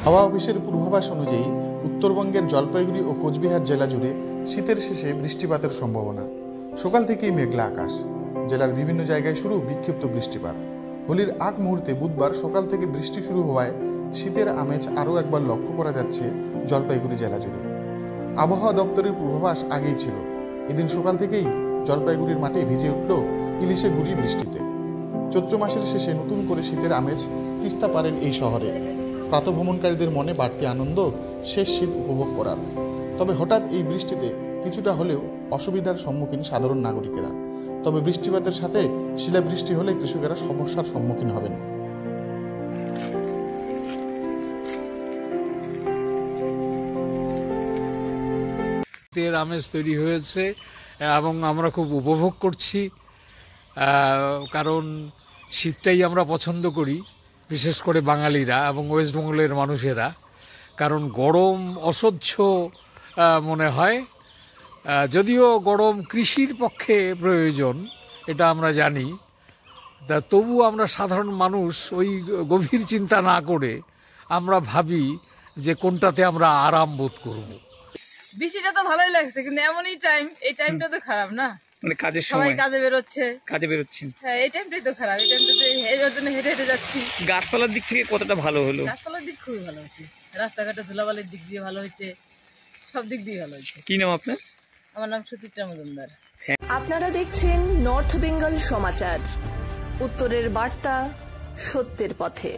হাওয়া অফিসের পূর্বাভাস অনুযায়ী উত্তরবঙ্গের জলপাইগুড়ি ও কোচবিহার জেলা জুড়ে শীতের শেষে বৃষ্টিপাতের সম্ভাবনা। সকাল থেকেই মেঘলা আকাশ, জেলার বিভিন্ন জায়গায় শুরু বিক্ষিপ্ত বৃষ্টিপাত। হোলির আগ মুহূর্তে বুধবার সকাল থেকে বৃষ্টি শুরু হওয়ায় শীতের আমেজ আরও একবার লক্ষ্য করা যাচ্ছে জলপাইগুড়ি জেলা জুড়ে। আবহাওয়া দপ্তরের পূর্বাভাস আগেই ছিল, এদিন সকাল থেকেই জলপাইগুড়ির মাঠে ভিজে উঠল ইলিশে গুড়ি বৃষ্টিতে। চৈত্র মাসের শেষে নতুন করে শীতের আমেজ তিস্তা পারের এই শহরে। প্রাতঃভ্রমণকারীদের মনে বাড়তি আনন্দ শেষ শীত উপভোগ করার। তবে হঠাৎ এই বৃষ্টিতে কিছুটা হলেও অসুবিধার সম্মুখীন সাধারণ নাগরিকেরা। তবে বৃষ্টিপাতের সাথে শিলাবৃষ্টি হলে কৃষকেরা সমস্যার সম্মুখীন হবেন। শীতের আমেজ তৈরি হয়েছে এবং আমরা খুব উপভোগ করছি, কারণ শীতটাই আমরা পছন্দ করি, বিশেষ করে বাঙালিরা এবং ওয়েস্ট বেঙ্গলের মানুষেরা। কারণ গরম অসহ্য মনে হয়, যদিও গরম কৃষির পক্ষে প্রয়োজন, এটা আমরা জানি। তা তবু আমরা সাধারণ মানুষ ওই গভীর চিন্তা না করে আমরা ভাবি যে কোনটাতে আমরা আরাম বোধ করব। বৃষ্টিটা তো ভালোই লাগছে, কিন্তু এমনই এই টাইমটা তো খারাপ না, মানে কাজের সবাই সময় কাজে বেরোচ্ছেন। হ্যাঁ, এই টাইমটাই তো খারাপ, এই টাইমটাতে এর জন্য হেঁটে হেঁটে যাচ্ছি। গাছপালার দিক থেকে কতটা ভালো হলো? গাছপালার দিক খুবই ভালো হয়েছে, রাস্তাঘাটে ধুলাবালির দিক দিয়ে ভালো হয়েছে, সব দিক দিয়ে ভালো হয়েছে। কি নাম আপনার? আমার নাম সুচিত্রা মজুমদার। আপনারা দেখছেন নর্থ বেঙ্গল সমাচার, উত্তরের বার্তা, সত্যের পথে।